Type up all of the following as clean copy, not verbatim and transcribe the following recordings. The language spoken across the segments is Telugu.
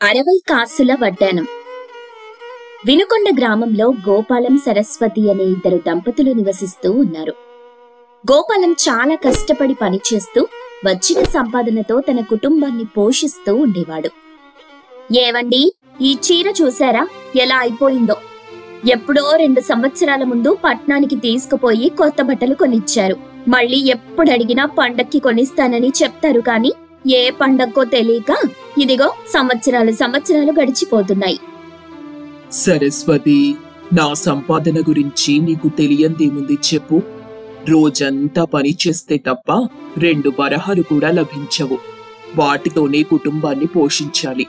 60 కాసుల వడ్డానం. వినుకొండ గ్రామంలో గోపాలం, సరస్వతి అనే ఇద్దరు దంపతులు నివసిస్తూ ఉన్నారు. గోపాలం చాలా కష్టపడి పనిచేస్తూ వచ్చిన సంపాదనతో తన కుటుంబాన్ని పోషిస్తూ ఉండేవాడు. ఏవండి, ఈ చీర చూసారా ఎలా అయిపోయిందో? ఎప్పుడో 2 సంవత్సరాల ముందు పట్నానికి తీసుకుపోయి కొత్త బట్టలు కొనిచ్చారు. మళ్ళీ ఎప్పుడు అడిగినా పండక్కి కొనిస్తానని చెప్తారు, కానీ ఏ పండక్కో తెలియక ఇదిగో సంవత్సరాలు గడిచిపోతున్నాయి. సరస్వతి, నా సంపాదన గురించి నీకు తెలియందేముంది చెప్పు. రోజంతా పని చేస్తే తప్ప 2 వరహాలు కూడా లభించవు. వాటితోనే కుటుంబాన్ని పోషించాలి.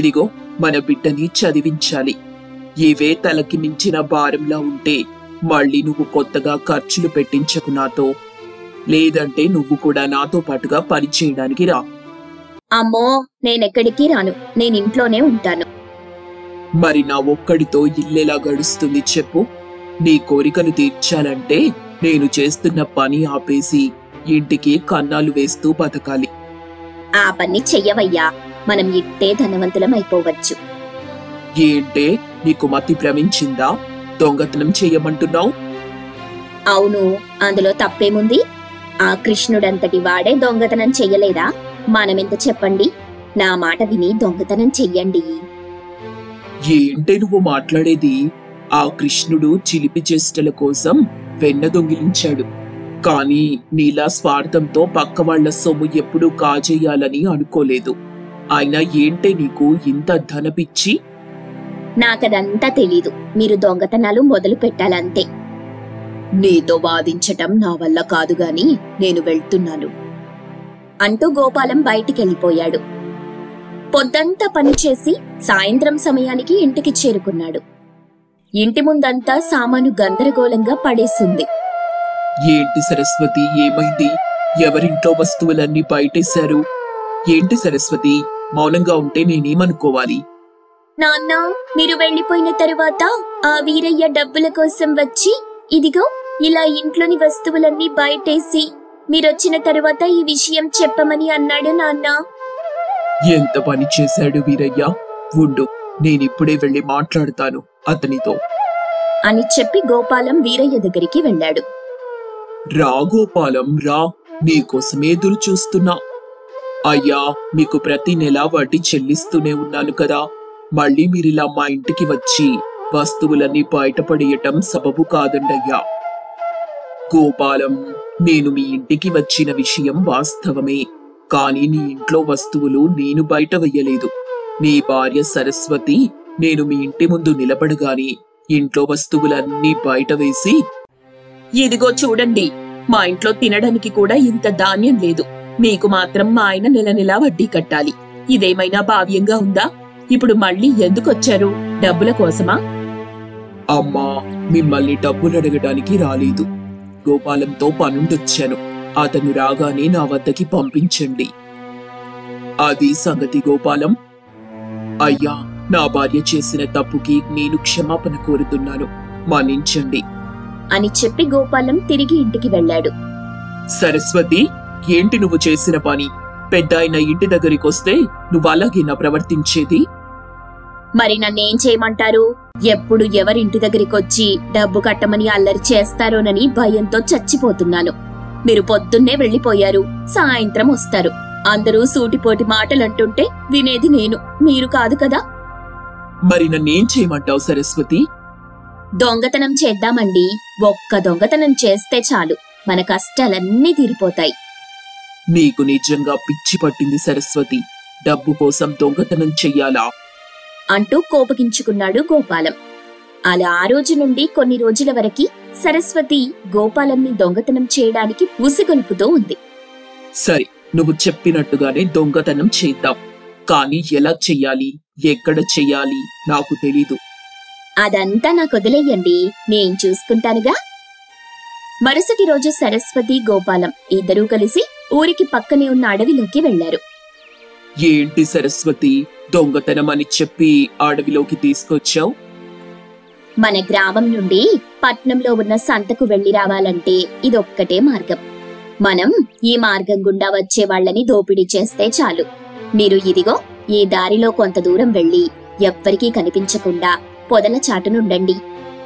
ఇదిగో మన బిడ్డని చదివించాలి. ఇవే తలకి మించిన భారంలా ఉంటే మళ్ళీ నువ్వు కొత్తగా ఖర్చులు పెట్టించకు నాతో. లేదంటే నువ్వు కూడా నాతో పాటుగా పని చేయడానికి రా. అమ్మో, నేనెక్కడికి రాను, నేనింట్లోనే ఉంటాను. మరి నా ఒక్కడితో ఇల్లెలా గడుస్తుంది చెప్పు? నీ కోరికలు తీర్చాలంటే నేను చేస్తున్న పని ఆపేసి ఇంటికి కన్నాలు వేస్తూ బతకాలి. ఆ పని చెయ్యవయ్యా, మనం ఇట్టే ధనవంతులం అయిపోవచ్చు. ఏంటే, నీకు మతి భ్రమించిందా? దొంగతనం చెయ్యమంటున్నావు? అవును, అందులో తప్పేముంది? ఆ కృష్ణుడంతటి వాడే దొంగతనం చెయ్యలేదా? మనమెంత చెప్పండి, నా మాట విని దొంగతనం చెయ్యండి. ఏంటే నువ్వు మాట్లాడేది? ఆ కృష్ణుడు చిలిపి చేష్టల కోసం వెన్న దొంగిలించాడు. కానీ నీలా స్వార్థంతో పక్క వాళ్ల సొమ్ము ఎప్పుడూ కాజేయాలని అనుకోలేదు. అయినా ఏంటే నీకు ఇంత ధనపిచ్చి? నాకదంతా తెలీదు, మీరు దొంగతనాలు మొదలు పెట్టాలంతే. నీతో వాదించటం నా వల్ల కాదు గాని నేను వెళ్తున్నాను అంటూ గోపాలం బయటికెళ్ళిపోయాడు. పొద్దంతా పనిచేసి సాయంత్రం సమయానికి ఇంటికి చేరుకున్నాడు. ఇంటి ముందంతా సామాను గందరగోళంగా పడేసింది. ఏంటి సరస్వతి, ఏమైంది? ఎవరింట్లో వస్తువులన్నీ బయటేశారు? ఏంటి సరస్వతి, మౌనంగా ఉంటే నేనేమనుకోవాలి? నాన్న, మీరు వెళ్లిపోయిన తరువాత ఆ వీరయ్య డబ్బుల కోసం వచ్చి ఇదిగో ఇలా ఇంట్లోని వస్తువులన్నీ బయటేసి మీరొచ్చిన తరువాత ఈ విషయం చెప్పమని అన్నాడు నాన్న. ఎంత పని చేశాడు వీరయ్య? ఉండు, నేనిప్పుడే వెళ్లి మాట్లాడతాను అతనితో అని చెప్పి గోపాలం వీరయ్య దగ్గరికి వెళ్ళాడు. రా గోపాలం, రా, నీకోసమే ఎదురు చూస్తున్నా. అయ్యా, మీకు ప్రతి నెలా వడ్డీ చెల్లిస్తూనే ఉన్నాను కదా. మళ్ళీ మీరిలా మా ఇంటికి వచ్చి వస్తువులన్నీ బయటపడేయటం సబబు కాదండయ్యా. గోపాలం, నేను మీ ఇంటికి వచ్చిన విషయం వాస్తవమే, కానీ నీ ఇంట్లో వస్తువులు నేను బయట వెయ్యలేదు. నీ భార్య సరస్వతి నేను మీ ఇంటి ముందు నిలబడగానే ఇంట్లో వస్తువులన్నీ బయట వేసి, ఇదిగో చూడండి, మా ఇంట్లో తినడానికి కూడా ఇంత ధాన్యం లేదు, మీకు మాత్రం మా ఆయన నెల నెలా వడ్డీ కట్టాలి. ఇదేమైనా భావ్యంగా ఉందా? ఇప్పుడు మళ్ళీ ఎందుకొచ్చారు? డబ్బుల కోసమా? అమ్మా, మిమ్మల్ని డబ్బులు అడగడానికి రాలేదు. గోపాలంతో పనుండొచ్చాను. అతను రాగానే నా వద్దకి పంపించండి. అది సంగతి గోపాలం. అయ్యా, నా భార్య చేసిన తప్పుకి నేను క్షమాపణ కోరుతున్నాను, మన్నించండి అని చెప్పి గోపాలం తిరిగి ఇంటికి వెళ్ళాడు. సరస్వతి, ఏంటి నువ్వు చేసిన పని? పెద్ద ఆయన ఇంటి దగ్గరికొస్తే నువ్వు అలాగేనా ప్రవర్తించేది? మరి నన్నేం చేయమంటారు? ఎప్పుడు ఎవరింటి దగ్గరికొచ్చి డబ్బు కట్టమని అల్లరి చేస్తారోనని భయంతో చచ్చిపోతున్నాను. మీరు పొద్దున్నే వెళ్లిపోయారు, సాయంత్రం వస్తారు. అందరూ సూటిపోటి మాటలంటుంటే వినేది నేను, మీరు కాదు కదా. మరి నన్నేం చేయమంటావు సరస్వతి? దొంగతనం చేద్దామండి. ఒక్క దొంగతనం చేస్తే చాలు, మన కష్టాలన్నీ తీరిపోతాయి. నీకు నిజంగా పిచ్చి పట్టింది సరస్వతి. డబ్బు కోసం దొంగతనం చెయ్యాలా? అంటూ కోపగించుకున్నాడు గోపాలం. అలా ఆ రోజు నుండి కొన్ని రోజుల వరకి సరస్వతి గోపాలంని దొంగతనం చేయడానికి ఉసిగొల్పుతూ ఉంది. సరే, నువ్వు చెప్పినట్టుగానే దొంగతనం చేద్దాం. కానీ ఎలా చెయ్యాలి, ఎక్కడ చెయ్యాలి నాకు తెలీదు. అదంతా నాకు వదిలేయండి, నేను చూసుకుంటానుగా. మరుసటి రోజు సరస్వతి, గోపాలం ఇద్దరూ కలిసి ఊరికి పక్కనే ఉన్న అడవిలోకి వెళ్లారు. ఏంటి సరస్వతి, దొంగతనం అని చెప్పి అడవిలోకి తీసుకొచ్చావు? మన గ్రామం నుండి పట్నంలో ఉన్న సంతకు వెళ్లి రావాలంటే ఇదొక్కటే మార్గం. మనం ఈ మార్గం గుండా వచ్చే వాళ్ళని దోపిడీ చేస్తే చాలు. మీరు ఇదిగో ఈ దారిలో కొంత దూరం వెళ్లి ఎవ్వరికీ కనిపించకుండా పొదల చాటునుండండి.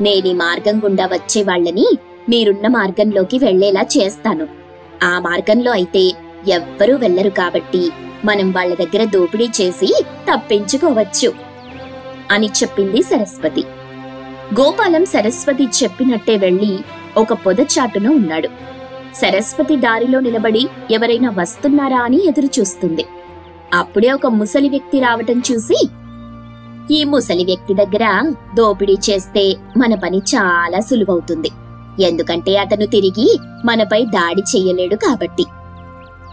నేనీ మార్గం గుండా వచ్చే వాళ్ళని మీరున్న మార్గంలోకి వెళ్లేలా చేస్తాను. ఆ మార్గంలో అయితే ఎవ్వరూ వెళ్లరు కాబట్టి మనం వాళ్ళ దగ్గర దోపిడీ చేసి తప్పించుకోవచ్చు అని చెప్పింది సరస్వతి. గోపాలం సరస్వతి చెప్పినట్టే వెళ్లి ఒక పొదచాటున ఉన్నాడు. సరస్వతి దారిలో నిలబడి ఎవరైనా వస్తున్నారా అని ఎదురు చూస్తుంది. అప్పుడే ఒక ముసలి వ్యక్తి రావటం చూసి, ఈ ముసలి వ్యక్తి దగ్గర దోపిడీ చేస్తే మన పని చాలా సులువవుతుంది. ఎందుకంటే అతను తిరిగి మనపై దాడి చెయ్యలేడు కాబట్టి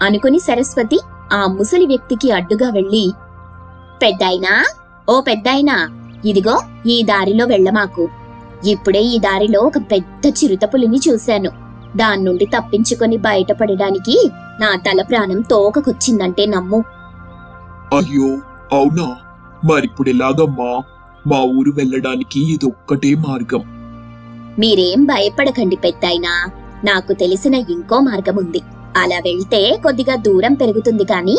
అనుకుని సరస్వతి ఆ ముసలి వ్యక్తికి అడ్డుగా వెళ్లి, పెద్దాయనా, ఓ పెద్దాయనా, ఇదిగో ఈ దారిలో వెళ్ళమాకు. ఇప్పుడే ఈ దారిలో ఒక పెద్ద చిరుతపులిని చూశాను. దాన్నుండి తప్పించుకొని బయటపడడానికి నా తల ప్రాణం తోకకొచ్చిందంటే నమ్ము. అయ్యో అవునా, మరిప్పుడెలాగమ్మా? మా ఊరు వెళ్ళడానికి ఇదొక్కటే మార్గం. మీరేం భయపడకండి పెద్దాయనా, నాకు తెలిసిన ఇంకో మార్గముంది. అలా వెళ్తే కొద్దిగా దూరం పెరుగుతుంది కానీ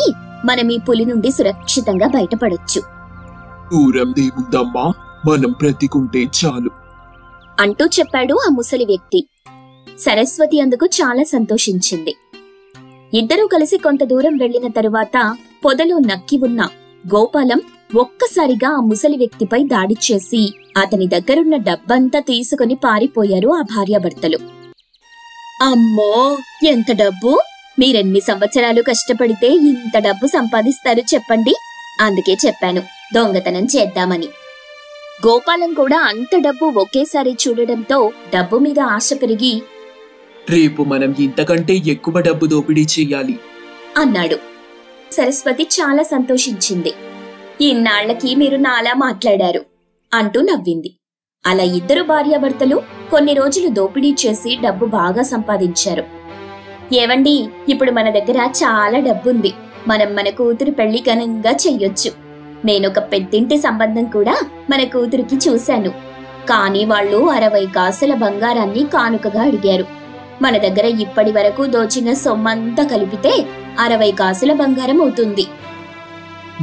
మనం ఈ పులి నుండి సురక్షితంగా బయటపడొచ్చు. దూరం దేముందమ్మా, మనం బ్రతికుంటే చాలు అంటూ చెప్పాడు ఆ ముసలి వ్యక్తి. సరస్వతి అందుకు చాలా సంతోషించింది. ఇద్దరూ కలిసి కొంత దూరం వెళ్లిన తరువాత పొదలో నక్కి ఉన్న గోపాలం ఒక్కసారిగా ఆ ముసలి వ్యక్తిపై దాడి చేసి అతని దగ్గరున్న డబ్బంతా తీసుకుని పారిపోయారు ఆ భార్యాభర్తలు. అమ్మో, ఎంత డబ్బు! మీరెన్ని సంవత్సరాలు కష్టపడితే ఇంత డబ్బు సంపాదిస్తారు చెప్పండి. అందుకే చెప్పాను దొంగతనం చేద్దామని. గోపాలం కూడా అంత డబ్బు ఒకేసారి చూడడంతో డబ్బు మీద ఆశ పెరిగి, రేపు మనం ఇంతకంటే ఎక్కువ డబ్బు దోపిడీ చెయ్యాలి అన్నాడు. సరస్వతి చాలా సంతోషించింది. ఇన్నాళ్లకి మీరు నాలా మాట్లాడారు అంటూ నవ్వింది. అలా ఇద్దరు భార్యాభర్తలు కొన్ని రోజులు దోపిడీ చేసి డబ్బు బాగా సంపాదించారు. ఏవండి, ఇప్పుడు మన దగ్గర చాలా డబ్బుంది. మనం మన కూతురు పెళ్లి ఘనంగా చెయ్యొచ్చు. నేనొక పెద్దింటి సంబంధం కూడా మన కూతురికి చూశాను. కానీ వాళ్ళు 60 కాసుల బంగారాన్ని కానుకగా అడిగారు. మన దగ్గర ఇప్పటి వరకు దోచిన సొమ్మంతా కలిపితే 60 కాసుల బంగారం అవుతుంది.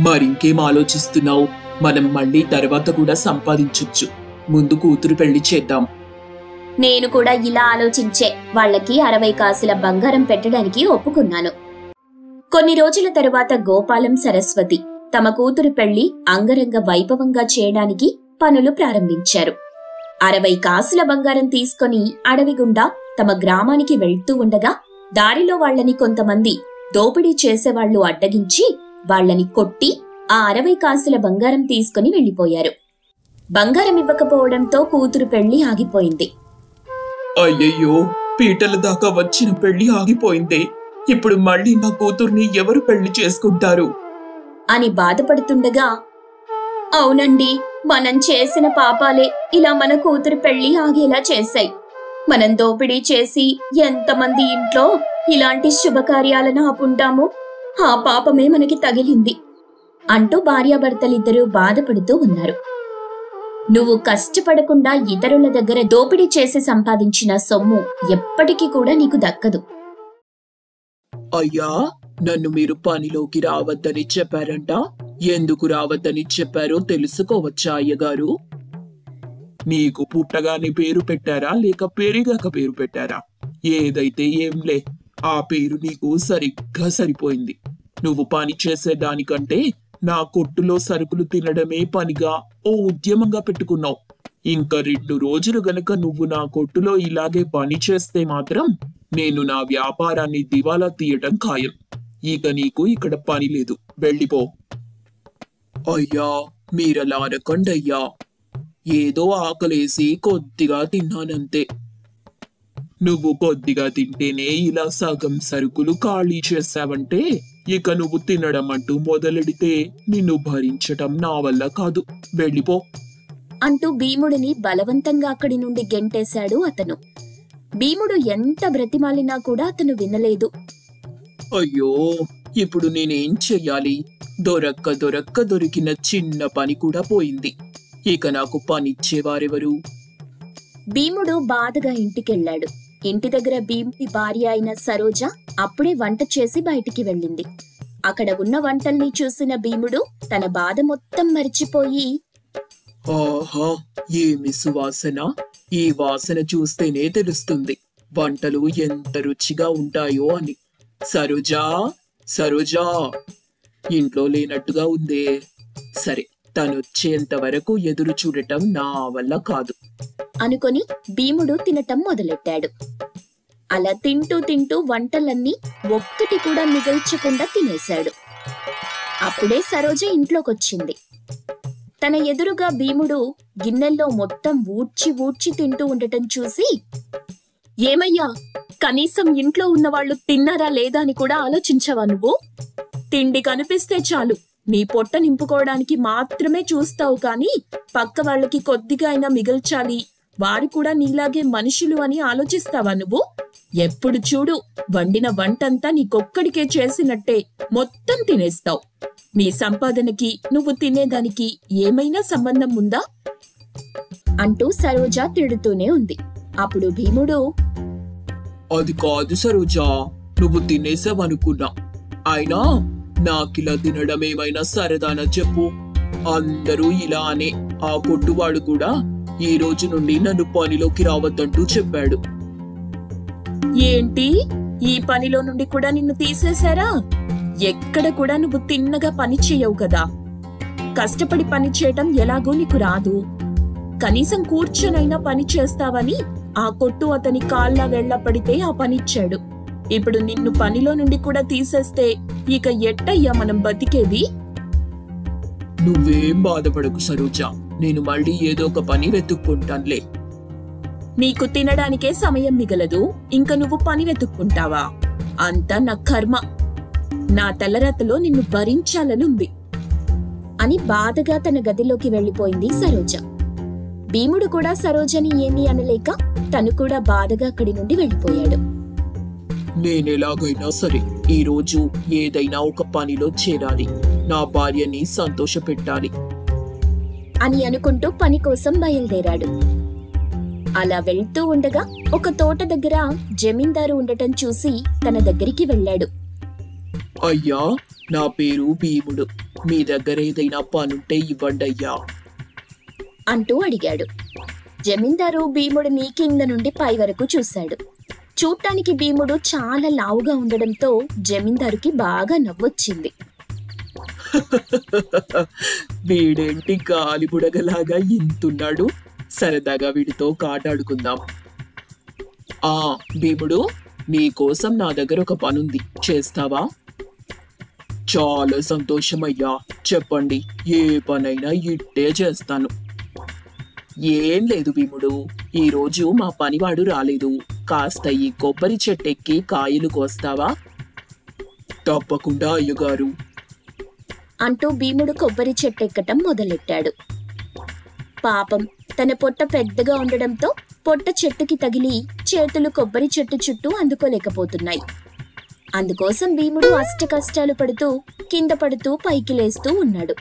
మరింకేం ఆలోచిస్తున్నావు? మనం మళ్ళీ తర్వాత కూడా సంపాదించొచ్చు. ముందు కూతురు పెళ్లి చేద్దాం. నేను కూడా ఇలా ఆలోచించే వాళ్ళకి 60 కాసుల బంగారం పెట్టడానికి ఒప్పుకున్నాను. కొన్ని రోజుల తరువాత గోపాలం సరస్వతి తమ కూతురు పెళ్లి అంగరంగ వైభవంగా చేయడానికి పనులు ప్రారంభించారు. 60 కాసుల బంగారం తీసుకుని అడవి గుండా తమ గ్రామానికి వెళ్తూ ఉండగా దారిలో వాళ్లని కొంతమంది దోపిడీ చేసేవాళ్లు అడ్డగించి వాళ్లని కొట్టి ఆ 60 కాసుల బంగారం తీసుకుని వెళ్లిపోయారు. బంగారం ఇవ్వకపోవడంతో కూతురు పెళ్లి ఆగిపోయింది. అయ్యయ్యో, పీటల దాకా వచ్చిన పెళ్లి ఆగిపోయిందే. ఇప్పుడు మళ్ళీ నా కూతుర్ని ఎవరు పెళ్లి చేసుకుంటారు అని బాధపడుతుండగా, అవునండి, మనం చేసిన పాపాలే ఇలా మన కూతురు పెళ్లి ఆగేలా చేశాయి. మనం దోపిడీ చేసి ఎంతమంది ఇంట్లో ఇలాంటి శుభకార్యాలను ఆపుంటామో ఆ పాపమే మనకి తగిలింది అంటూ భార్యాభర్తలిద్దరూ బాధపడుతూ ఉన్నారు. నువ్వు కష్టపడకుండా ఇతరుల దగ్గర దోపిడీ చేసి సంపాదించిన సొమ్ము ఎప్పటికీ కూడా నీకు దక్కదు. అయ్యా, నన్ను మీరు పనిలోకి రావద్దని చెప్పారంట. ఎందుకు రావద్దని చెప్పారో తెలుసుకోవచ్చా అయ్యగారు? నీకు పుట్టగానే పేరు పెట్టారా లేక పెరిగాక పేరు పెట్టారా? ఏదైతే ఏంలే, ఆ పేరు నీకు సరిగ్గా సరిపోయింది. నువ్వు పని చేసేదానికంటే నా కొట్టులో సరుకులు తినడమే పనిగా ఓ ఉద్యమంగా పెట్టుకున్నావు. ఇంకా 2 రోజులు గనక నువ్వు నా కొట్టులో ఇలాగే పని చేస్తే మాత్రం నేను నా వ్యాపారాన్ని దివాలా తీయటం ఖాయం. ఇక నీకు ఇక్కడ పని లేదు, వెళ్ళిపో. అయ్యా, మీరలా అనకండయ్యా. ఏదో ఆకలేసి కొద్దిగా తిన్నానంతే. నువ్వు కొద్దిగా తింటేనే ఇలా సగం సరుకులు ఖాళీ చేశావంటే ఇక నువ్వు తినడం అంటూ మొదలెడితే నిన్ను భరించటం నా వల్ల కాదు, వెళ్ళిపో అంటూ భీముడిని బలవంతంగా అక్కడి నుండి గెంటేశాడు అతను. భీముడు ఎంత బ్రతిమాలినా కూడా అతను వినలేదు. అయ్యో, ఇప్పుడు నేనేం చెయ్యాలి? దొరక్క దొరికిన చిన్న పని కూడా పోయింది. ఇక నాకు పనిచ్చేవారెవరు? భీముడు బాధగా ఇంటికెళ్లాడు. ఇంటి దగ్గర భీముడి భార్య అయిన సరోజ అప్పుడే వంట చేసి బయటికి వెళ్ళింది. అక్కడ ఉన్న వంటల్ని చూసిన భీముడు తన బాధ మొత్తం మరిచిపోయి, ఆహా, ఏమి సువాసన! ఈ వాసన చూస్తేనే తెలుస్తుంది వంటలు ఎంత రుచిగా ఉంటాయో అని. సరోజా, సరోజా, ఇంట్లో లేనట్టుగా ఉందే. సరే, తనొచ్చేంత వరకు ఎదురు చూడటం నా వల్ల కాదు అనుకొని భీముడు తినటం మొదలెట్టాడు. అలా తింటూ తింటూ వంటలన్నీ ఒక్కటి కూడా మిగల్చకుండా తినేశాడు. అప్పుడే సరోజ ఇంట్లోకొచ్చింది. తన ఎదురుగా భీముడు గిన్నెల్లో మొత్తం ఊడ్చి ఊడ్చి తింటూ ఉండటం చూసి, ఏమయ్యా, కనీసం ఇంట్లో ఉన్నవాళ్లు తిన్నారా లేదా అని కూడా ఆలోచించవా నువ్వు? తిండి కనిపిస్తే చాలు నీ పొట్ట నింపుకోవడానికి మాత్రమే చూస్తావు, కానీ పక్క వాళ్ళకి కొద్దిగా అయినా మిగల్చాలి, వారు కూడా నీలాగే మనుషులు అని ఆలోచిస్తావా నువ్వు? ఎప్పుడు చూడు వండిన వంటంతా నీకొక్కడికే చేసినట్టే మొత్తం తినేస్తావు. నీ సంపాదనకి నువ్వు తినేదానికి ఏమైనా సంబంధం ఉందా అంటూ సరోజ తిడుతూనే ఉంది. అప్పుడు భీముడు, అది కాదు సరోజా, నువ్వు తినేసావనుకున్నా. అయినా నాకిలా తినడం ఏమైనా సరదానా చెప్పు? అందరూ ఇలానే. ఆ కొట్టువాడు కూడా ఈ రోజు నుండి నన్ను పనిలోకి రావద్దంటూ చెప్పాడు. ఏంటి, ఈ పనిలో నుండి కూడా నిన్ను తీసేశారా? ఎక్కడ కూడా నువ్వు తిన్నగా పని చెయ్యవు కదా. కష్టపడి పని చేయటం ఎలాగో నీకు రాదు. కనీసం కూర్చొనైనా పని చేస్తావని ఆ కొట్టు అతని కాళ్ళ వెళ్ళ పడితే ఆ పనిచ్చాడు. ఇప్పుడు నిన్ను పనిలో నుండి కూడా తీసేస్తే ఇక ఎట్టయ్యా మనం బతికేది? నువ్వేం బాధపడకు సరోజా, నేను మళ్ళీ ఏదో ఒక పని వెతుక్కుంటానులే. నీకు తినడానికే సమయం మిగలదు, ఇంక నువ్వు పని వెతుక్కుంటావా? అంతా నా కర్మ. నా తలరాతలో నిన్ను భరించాలనుంది అని బాధగా తన గదిలోకి వెళ్లిపోయింది సరోజ. భీముడు కూడా సరోజని ఏమీ అనలేక తను కూడా బాధగా అక్కడి నుండి వెళ్లిపోయాడు. నేనెలాగైనా సరే ఈ రోజు ఏదైనా ఒక పనిలో చేరాలి, నా భార్యని సంతోషపెట్టాలి అని అనుకుంటూ పని కోసం బయలుదేరాడు. అలా వెళ్తూ ఉండగా ఒక తోట దగ్గర జమీందారు ఉండటం చూసి తన దగ్గరికి వెళ్ళాడు. అయ్యా, నా పేరు భీముడు, మీ దగ్గర ఏదైనా పనుంటే ఇవ్వండి అయ్యా అంటూ అడిగాడు. జమీందారు భీముడిని కింద నుండి పై వరకు చూశాడు. చూడ్డానికి భీముడు చాలా లావుగా ఉండడంతో జమీందారుకి బాగా నవ్వొచ్చింది. వీడేంటి గాలి బుడగలాగా ఇంతున్నాడు, సరదాగా వీడితో కాటాడుకుందాం. భీముడు, నీకోసం నా దగ్గర ఒక పనుంది, చేస్తావా? చాలా సంతోషమయ్యా, చెప్పండి, ఏ పనైనా ఇట్టే చేస్తాను. ఏం లేదు భీముడు, ఈరోజు మా పనివాడు రాలేదు, కాస్త ఈ కొబ్బరి చెట్టెక్కి కాయలు కోస్తావా? తప్పకుండా అయ్యగారు అంటూ భీముడు కొబ్బరి చెట్టెక్కటం మొదలెట్టాడు. పాపం, తన పొట్ట పెద్దగా ఉండడంతో పొట్ట చెట్టుకి తగిలి చేతులు కొబ్బరి చెట్టు చుట్టూ అందుకోలేకపోతున్నాయి. అందుకోసం భీముడు అష్టకష్టాలు పడుతూ కింద పడుతూ పైకి లేస్తూ ఉన్నాడు.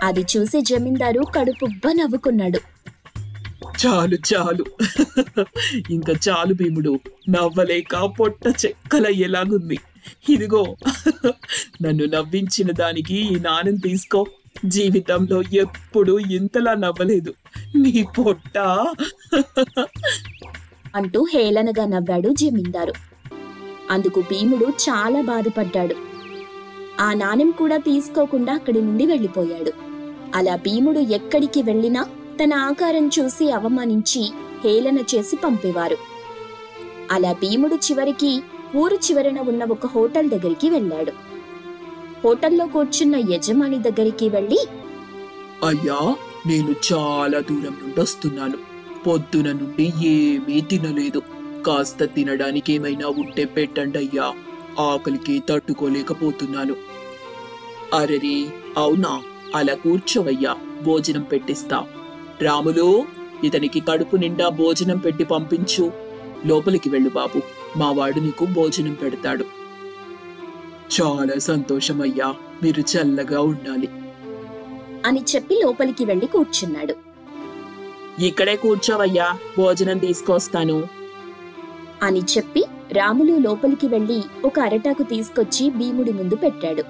అది చూసి జమీందారు కడుపుబ్బ నవ్వుకున్నాడు. చాలు చాలు, ఇంకా చాలు భీముడు, నవ్వలేక పొట్ట చెక్కలయ్యేలాగుంది. ఇదిగో, నన్ను నవ్వించిన దానికి ఈ నాణెం తీసుకో. జీవితంలో ఎప్పుడూ ఇంతలా నవ్వలేదు నీ పొట్ట అంటూ హేళనగా నవ్వాడు జమీందారు. అందుకు భీముడు చాలా బాధపడ్డాడు. ఆ నాణెం కూడా తీసుకోకుండా అక్కడి నుండి వెళ్లిపోయాడు. అలా భీముడు ఎక్కడికి వెళ్లినా తన ఆకారం చూసి అవమానించి హేళన చేసి పంపేవారు. అలా భీముడు చివరికి ఊరు చివరన ఉన్న ఒక హోటల్ దగ్గరికి వెళ్ళాడు. హోటల్లో కూర్చున్న యజమాని దగ్గరికి వెళ్లి, అయ్యా, నేను చాలా దూరం నుండి వస్తున్నాను, పొద్దున నుండి ఏమీ తినలేదు, కాస్త తినడానికి ఏమైనా ఉంటే పెట్టండి అయ్యా, ఆకలికి తట్టుకోలేకపోతున్నాను. అరెరే, అవునా, అలా కూర్చోవయ్యా, భోజనం పెట్టిస్తా. రాములు, ఇతనికి కడుపు నిండా భోజనం పెట్టి పంపించు. లోపలికి వెళ్ళు బాబు, మావాడు నీకు భోజనం పెడతాడు. చాలా సంతోషమయ్యా, మీరు చల్లగా ఉండాలి అని చెప్పి లోపలికి వెళ్లి కూర్చున్నాడు. ఇక్కడే కూర్చోవయ్యా, భోజనం తీసుకొస్తాను అని చెప్పి రాములు లోపలికి వెళ్లి ఒక అరటాకు తీసుకొచ్చి భీముడి ముందు పెట్టాడు.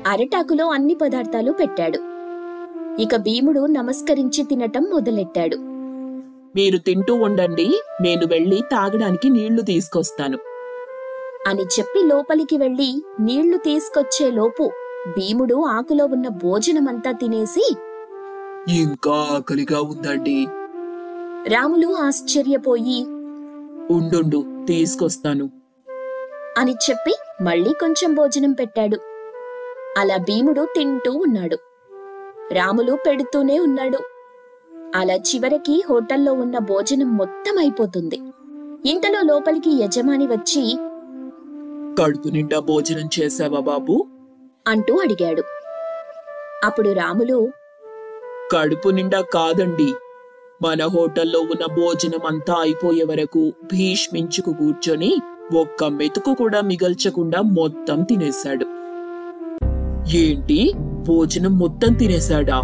అరటాకులో అన్ని పదార్థాలు పెట్టాడు. ఇక భీముడు నమస్కరించి తినటం మొదలెట్టాడు. మీరు తింటూ ఉండండి, నేను వెళ్ళి తాగడానికి నీళ్లు తీసుకొస్తాను అని చెప్పి లోపలికి వెళ్లి నీళ్లు తీసుకొచ్చే లోపు భీముడు ఆకులో ఉన్న భోజనమంతా తినేసి, ఇంకా ఆకలిగా ఉందండి. రాములు ఆశ్చర్యపోయి, ఉండు తీసుకొస్తాను అని చెప్పి మళ్ళీ కొంచెం భోజనం పెట్టాడు. అలా భీముడు తింటూ ఉన్నాడు. రాములు పెడుతూనే ఉన్నాడు. అలా చివరికి హోటల్లో ఉన్న భోజనం మొత్తం అయిపోతుంది. ఇంతలో లోపలికి యజమాని వచ్చి, కడుపు నిండా భోజనం చేశావా బాబు అంటూ అడిగాడు. అప్పుడు రాములు, కడుపు నిండా కాదండి, మన హోటల్లో ఉన్న భోజనం అంతా అయిపోయే వరకు భీష్మించుకు కూర్చొని ఒక్క మెతుకు కూడా మిగల్చకుండా మొత్తం తినేశాడు. ఏంటి, భోజనం మొత్తం తినేశాడా?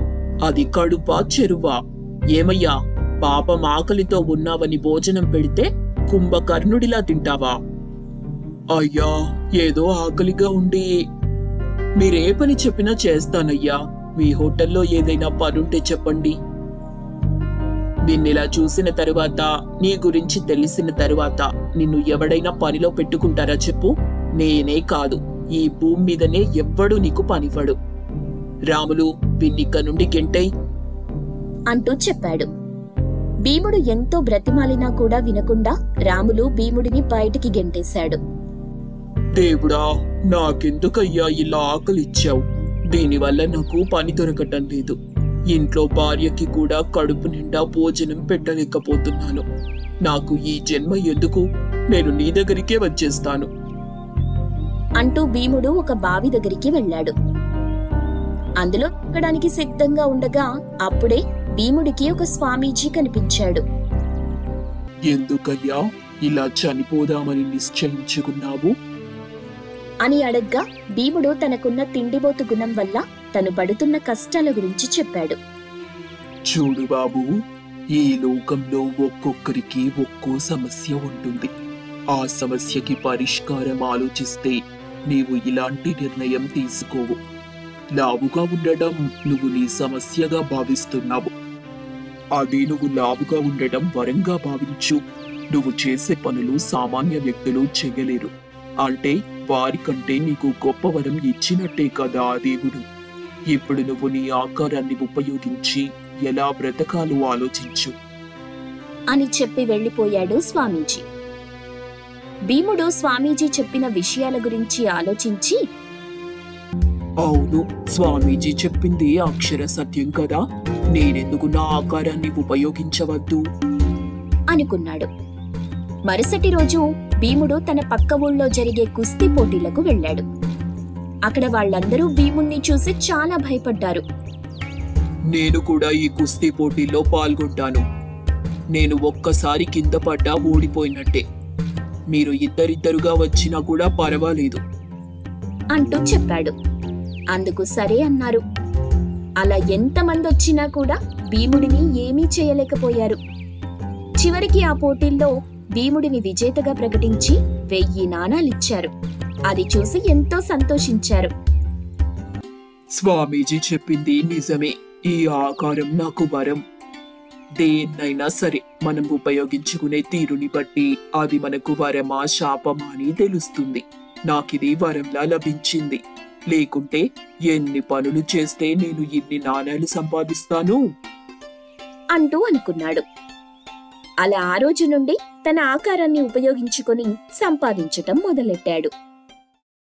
అది కడుపా చెరువా? ఏమయ్యా, పాపం ఆకలితో ఉన్నావని భోజనం పెడితే కుంభకర్ణుడిలా తింటావా? అయ్యా, ఏదో ఆకలిగా ఉండి. మీరే పని చెప్పినా చేస్తానయ్యా. మీ హోటల్లో ఏదైనా పనుంటే చెప్పండి. నిన్నిలా చూసిన తరువాత, నీ గురించి తెలిసిన తరువాత నిన్ను ఎవడైనా పనిలో పెట్టుకుంటారా చెప్పు? నేనే కాదు, ఈ భూమి మీదనే ఎవ్వడూ నీకు పనివ్వడు. రాములు, విన్నిక్క నుండి గెంటై అంటూ చెప్పాడు. భీముడు ఎంతో బ్రతిమాలినా కూడా వినకుండా రాములు భీముడిని బయటికి గెంటేశాడు. దేవుడా, నాకెందుకయ్యా ఇలా ఆకలిచ్చావు? దీనివల్ల నాకు పని దొరకటం లేదు. ఇంట్లో భార్యకి కూడా కడుపు నిండా భోజనం పెట్టలేకపోతున్నాను. నాకు ఈ జన్మ ఎందుకు? నేను నీ దగ్గరికే వచ్చేస్తాను అంటూ భీముడు ఒక బావి దగ్గరికి వెళ్ళాడు. అందులో ఎక్కడానికి సిద్ధంగా ఉండగా అప్పుడే భీముడికి ఒక స్వామీజీ కనిపించాడు. ఎందుకయ్యా ఇలా చనిపోదామని నిశ్చయించుకున్నావు అని అడగ్గా భీముడు తనకున్న తిండిబోతు గుణం వల్ల తను పడుతున్న కష్టాల గురించి చెప్పాడు. చూడు బాబు, ఈ లోకంలో ఒక్కొక్కరికి ఒక్కో సమస్య ఉంటుంది. ఆ సమస్యకి పరిష్కారం ఆలోచిస్తే నీవు ఇలాంటి నిర్ణయం తీసుకోవు. లావుగా ఉండడం నువ్వు నీ సమస్యగా భావిస్తున్నావు. అదే నువ్వు లావుగా ఉండటం వరంగా భావించు. నువ్వు చేసే పనులు సామాన్య వ్యక్తులు చెయ్యలేరు. అంటే వారికంటే నీకు గొప్ప వరం ఇచ్చినట్టే కదా ఆ దేవుడు. ఇప్పుడు నువ్వు నీ ఆకారాన్ని ఉపయోగించి ఎలా బ్రతకాలో ఆలోచించు అని చెప్పి వెళ్లిపోయాడు స్వామీజీ. భీముడు స్వామీజీ చెప్పిన విషయాల గురించి ఆలోచించి, అవును, స్వామీజీ చెప్పింది అక్షర సత్యం కదా, నేనెందుకు నా ఆకారాన్ని ఉపయోగించవద్దు అనుకున్నాడు. మరుసటి రోజు భీముడు తన పక్క ఊళ్ళో జరిగే కుస్తీ పోటీలకు వెళ్ళాడు. అక్కడ వాళ్ళందరూ భీముణ్ణి చూసి చాలా భయపడ్డారు. నేను కూడా ఈ కుస్తీ పోటీల్లో పాల్గొంటాను. నేను ఒక్కసారి కింద పడ్డా ఓడిపోయినట్టే. మీరు ఇద్దరిద్దరుగా వచ్చినా కూడా పర్వాలేదు అంటూ చెప్పాడు. అందుకు సరే అన్నారు. అలా ఎంతమంది వచ్చినా కూడా భీముడిని ఏమీ చేయలేకపోయారు. చివరికి ఆ పోటీల్లో భీముడిని విజేతగా ప్రకటించి 1000 నాణాలిచ్చారు. అది చూసి ఎంతో సంతోషించారు. స్వామీజీ చెప్పింది నిజమే. ఈ ఆకారం నాకు వరం. దేన్నైనా సరే మనం ఉపయోగించుకునే తీరుని బట్టి అది మనకు వరమా శాపమా అని తెలుస్తుంది. నాకిది వరంలా లభించింది. లేకుంటే ఎన్ని పనులు చేస్తే నేను ఇన్ని నాణాలు సంపాదిస్తాను అంటూ అనుకున్నాడు. అలా ఆ రోజు నుండి తన ఆకారాన్ని ఉపయోగించుకొని సంపాదించటం మొదలెట్టాడు.